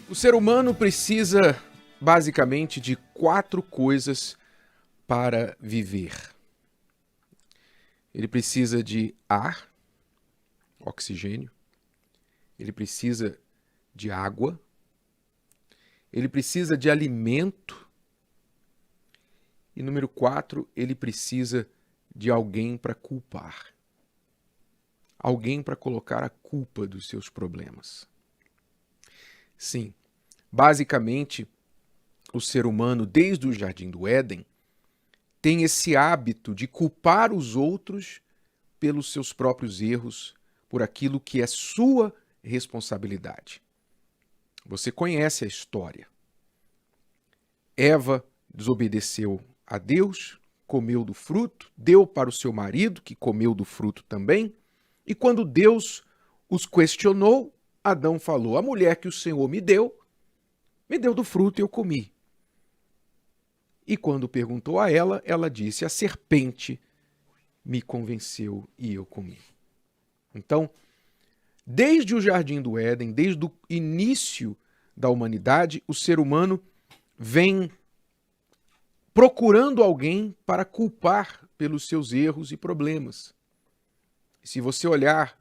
O ser humano precisa basicamente de 4 coisas para viver. Ele precisa de ar, oxigênio, ele precisa de água, ele precisa de alimento e, número 4, ele precisa de alguém para culpar. Alguém para colocar a culpa dos seus problemas. Sim, basicamente, o ser humano, desde o Jardim do Éden, tem esse hábito de culpar os outros pelos seus próprios erros, por aquilo que é sua responsabilidade. Você conhece a história. Eva desobedeceu a Deus, comeu do fruto, deu para o seu marido, que comeu do fruto também, e quando Deus os questionou, Adão falou: a mulher que o Senhor me deu do fruto e eu comi. E quando perguntou a ela, ela disse: a serpente me convenceu e eu comi. Então, desde o Jardim do Éden, desde o início da humanidade, o ser humano vem procurando alguém para culpar pelos seus erros e problemas. E se você olhar,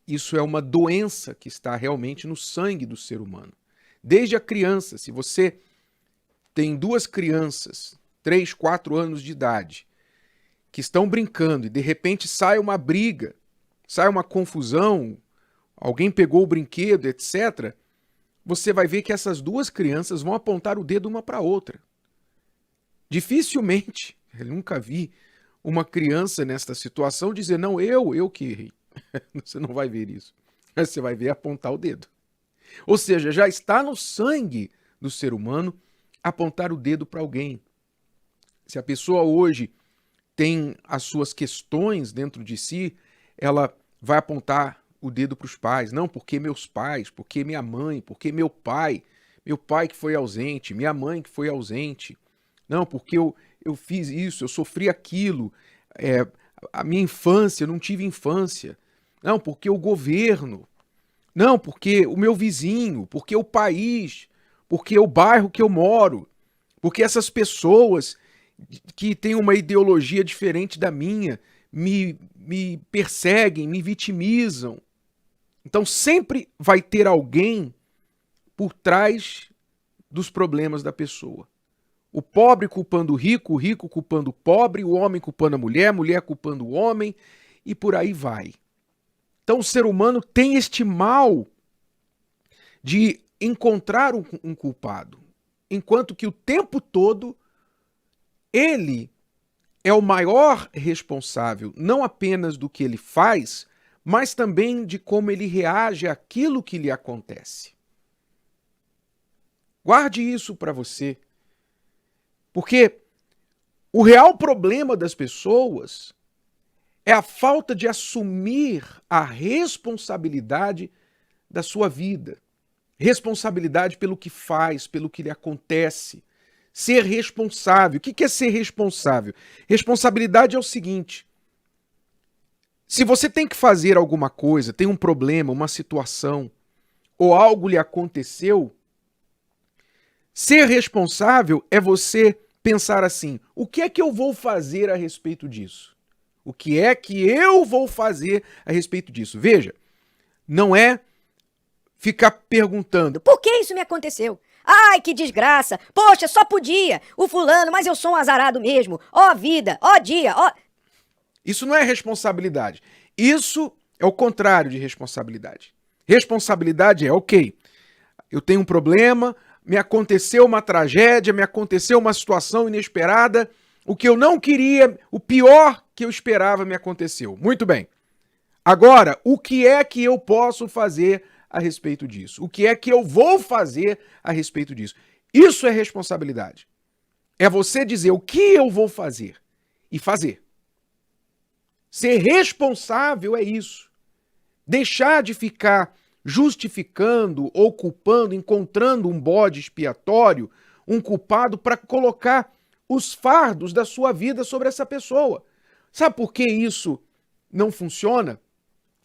isso é uma doença que está realmente no sangue do ser humano. Desde a criança, se você tem 2 crianças, 3, 4 anos de idade, que estão brincando e de repente sai uma briga, sai uma confusão, alguém pegou o brinquedo, etc., você vai ver que essas 2 crianças vão apontar o dedo uma para a outra. Dificilmente, eu nunca vi uma criança nesta situação dizer: não, eu que errei. Você não vai ver isso. Você vai ver apontar o dedo. Ou seja, já está no sangue do ser humano apontar o dedo para alguém. Se a pessoa hoje tem as suas questões dentro de si, ela vai apontar o dedo para os pais. Não, porque meus pais, porque minha mãe, porque meu pai que foi ausente, minha mãe que foi ausente. Não, porque eu fiz isso, eu sofri aquilo, a minha infância, eu não tive infância. Não, porque o governo. Não, porque o meu vizinho, porque o país, porque o bairro que eu moro, porque essas pessoas que têm uma ideologia diferente da minha me perseguem, me vitimizam. Então sempre vai ter alguém por trás dos problemas da pessoa. O pobre culpando o rico culpando o pobre, o homem culpando a mulher culpando o homem, e por aí vai. Então o ser humano tem este mal de encontrar um culpado, enquanto que o tempo todo ele é o maior responsável, não apenas do que ele faz, mas também de como ele reage àquilo que lhe acontece. Guarde isso para você, porque o real problema das pessoas é a falta de assumir a responsabilidade da sua vida. Responsabilidade pelo que faz, pelo que lhe acontece. Ser responsável. O que é ser responsável? Responsabilidade é o seguinte: se você tem que fazer alguma coisa, tem um problema, uma situação, ou algo lhe aconteceu, ser responsável é você pensar assim: o que é que eu vou fazer a respeito disso? O que é que eu vou fazer a respeito disso? Veja, não é ficar perguntando: por que isso me aconteceu? Ai, que desgraça! Poxa, só podia! O fulano, mas eu sou um azarado mesmo! Ó vida, ó dia, ó... Isso não é responsabilidade. Isso é o contrário de responsabilidade. Responsabilidade é: ok, eu tenho um problema, me aconteceu uma tragédia, me aconteceu uma situação inesperada, o que eu não queria, o pior que eu esperava me aconteceu. Muito bem. Agora, o que é que eu posso fazer a respeito disso? O que é que eu vou fazer a respeito disso? Isso é responsabilidade. É você dizer o que eu vou fazer e fazer. Ser responsável é isso. Deixar de ficar justificando ou culpando, encontrando um bode expiatório, um culpado para colocar os fardos da sua vida sobre essa pessoa. Sabe por que isso não funciona?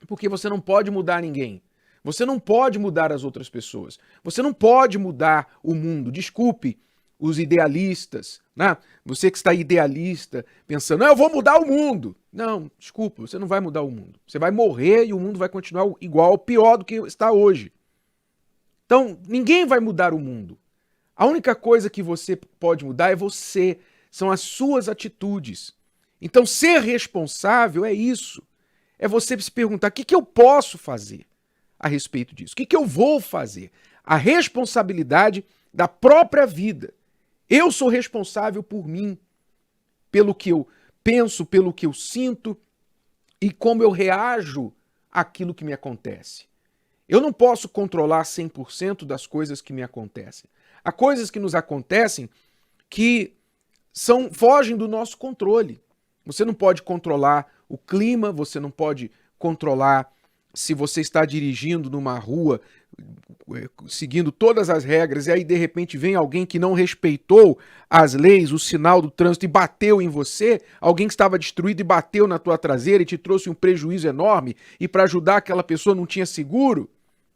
Porque você não pode mudar ninguém. Você não pode mudar as outras pessoas. Você não pode mudar o mundo. Desculpe os idealistas, né? Você que está idealista, pensando, não, eu vou mudar o mundo. Não, desculpa, você não vai mudar o mundo. Você vai morrer e o mundo vai continuar igual ou pior do que está hoje. Então, ninguém vai mudar o mundo. A única coisa que você pode mudar é você, são as suas atitudes. Então, ser responsável é isso. É você se perguntar, o que eu posso fazer a respeito disso? O que eu vou fazer? A responsabilidade da própria vida. Eu sou responsável por mim, pelo que eu penso, pelo que eu sinto e como eu reajo àquilo que me acontece. Eu não posso controlar 100% das coisas que me acontecem. Há coisas que nos acontecem que fogem do nosso controle. Você não pode controlar o clima, você não pode controlar se você está dirigindo numa rua, seguindo todas as regras, e aí de repente vem alguém que não respeitou as leis, o sinal do trânsito e bateu em você, alguém que estava destruído e bateu na tua traseira e te trouxe um prejuízo enorme, e para ajudar aquela pessoa não tinha seguro.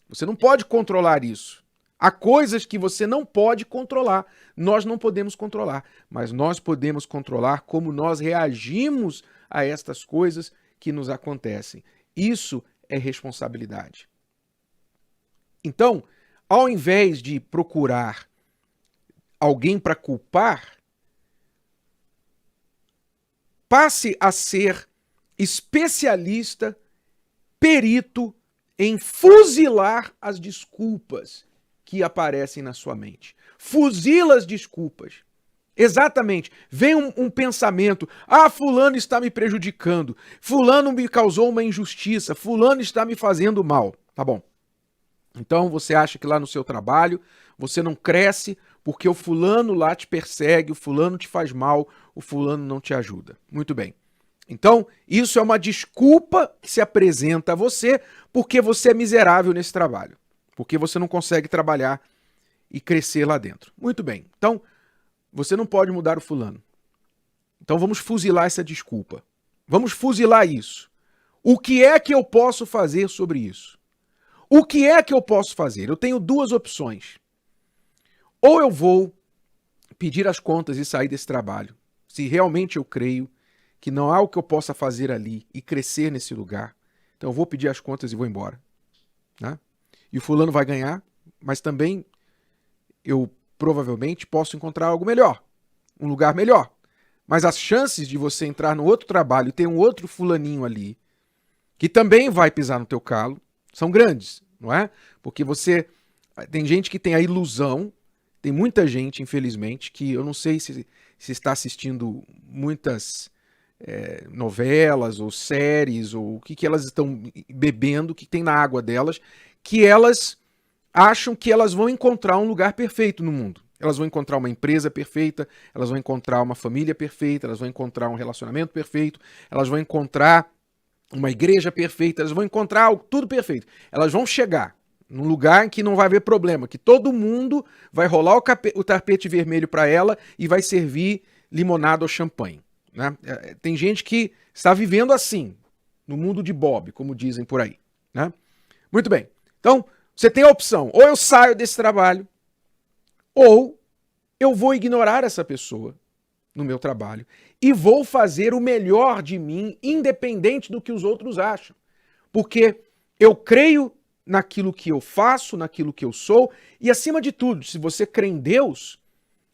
Você não pode controlar isso. Há coisas que você não pode controlar. Nós não podemos controlar, mas nós podemos controlar como nós reagimos a estas coisas que nos acontecem. Isso é responsabilidade. Então, ao invés de procurar alguém para culpar, passe a ser especialista, perito em fuzilar as desculpas que aparecem na sua mente. Fuzila as desculpas. Exatamente. Vem um pensamento, fulano está me prejudicando, fulano me causou uma injustiça, fulano está me fazendo mal. Tá bom. Então você acha que lá no seu trabalho você não cresce porque o fulano lá te persegue, o fulano te faz mal, o fulano não te ajuda. Muito bem. Então, isso é uma desculpa que se apresenta a você porque você é miserável nesse trabalho. Porque você não consegue trabalhar e crescer lá dentro. Muito bem. Então, você não pode mudar o fulano. Então vamos fuzilar essa desculpa. Vamos fuzilar isso. O que é que eu posso fazer sobre isso? O que é que eu posso fazer? Eu tenho duas opções. Ou eu vou pedir as contas e sair desse trabalho, se realmente eu creio que não há o que eu possa fazer ali e crescer nesse lugar. Então eu vou pedir as contas e vou embora. Né? E o fulano vai ganhar, mas também eu provavelmente posso encontrar algo melhor, um lugar melhor. Mas as chances de você entrar no outro trabalho e ter um outro fulaninho ali, que também vai pisar no teu calo, são grandes, não é? Porque tem gente que tem a ilusão, tem muita gente, infelizmente, que eu não sei se está assistindo muitas novelas ou séries, ou o que elas estão bebendo, o que tem na água delas, que elas acham que elas vão encontrar um lugar perfeito no mundo. Elas vão encontrar uma empresa perfeita, elas vão encontrar uma família perfeita, elas vão encontrar um relacionamento perfeito, elas vão encontrar uma igreja perfeita, elas vão encontrar tudo perfeito. Elas vão chegar num lugar em que não vai haver problema, que todo mundo vai rolar o tapete vermelho para ela e vai servir limonada ou champanhe. Né? Tem gente que está vivendo assim, no mundo de Bob, como dizem por aí. Né? Muito bem. Então, você tem a opção, ou eu saio desse trabalho, ou eu vou ignorar essa pessoa no meu trabalho e vou fazer o melhor de mim, independente do que os outros acham. Porque eu creio naquilo que eu faço, naquilo que eu sou, e acima de tudo, se você crê em Deus,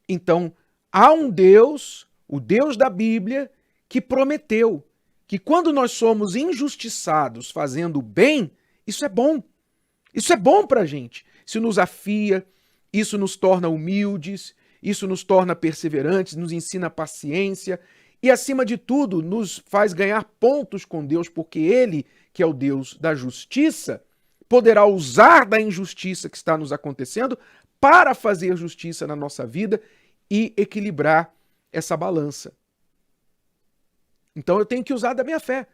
então há um Deus, o Deus da Bíblia, que prometeu que quando nós somos injustiçados fazendo o bem, isso é bom. Isso é bom pra gente. Isso nos afia, isso nos torna humildes, isso nos torna perseverantes, nos ensina paciência e, acima de tudo, nos faz ganhar pontos com Deus, porque Ele, que é o Deus da justiça, poderá usar da injustiça que está nos acontecendo para fazer justiça na nossa vida e equilibrar essa balança. Então eu tenho que usar da minha fé.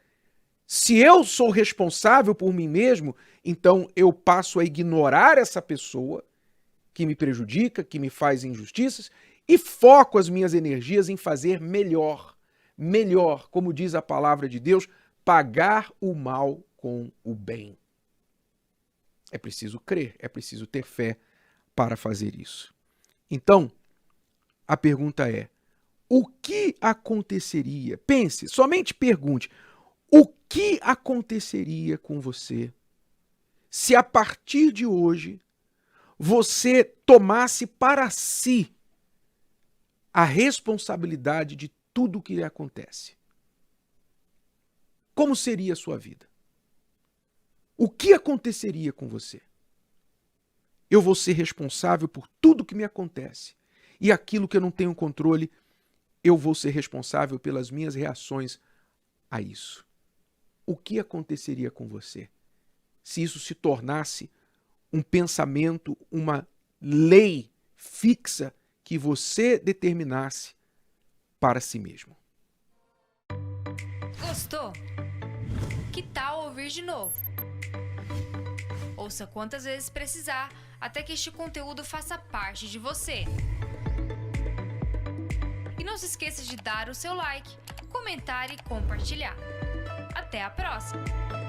Se eu sou responsável por mim mesmo, então eu passo a ignorar essa pessoa que me prejudica, que me faz injustiças, e foco as minhas energias em fazer melhor. Melhor, como diz a palavra de Deus, pagar o mal com o bem. É preciso crer, é preciso ter fé para fazer isso. Então, a pergunta é: o que aconteceria? Pense, somente pergunte: o que aconteceria com você se a partir de hoje você tomasse para si a responsabilidade de tudo o que lhe acontece? Como seria a sua vida? O que aconteceria com você? Eu vou ser responsável por tudo que me acontece. E aquilo que eu não tenho controle, eu vou ser responsável pelas minhas reações a isso. O que aconteceria com você se isso se tornasse um pensamento, uma lei fixa que você determinasse para si mesmo? Gostou? Que tal ouvir de novo? Ouça quantas vezes precisar, até que este conteúdo faça parte de você. E não se esqueça de dar o seu like, comentar e compartilhar. Até a próxima!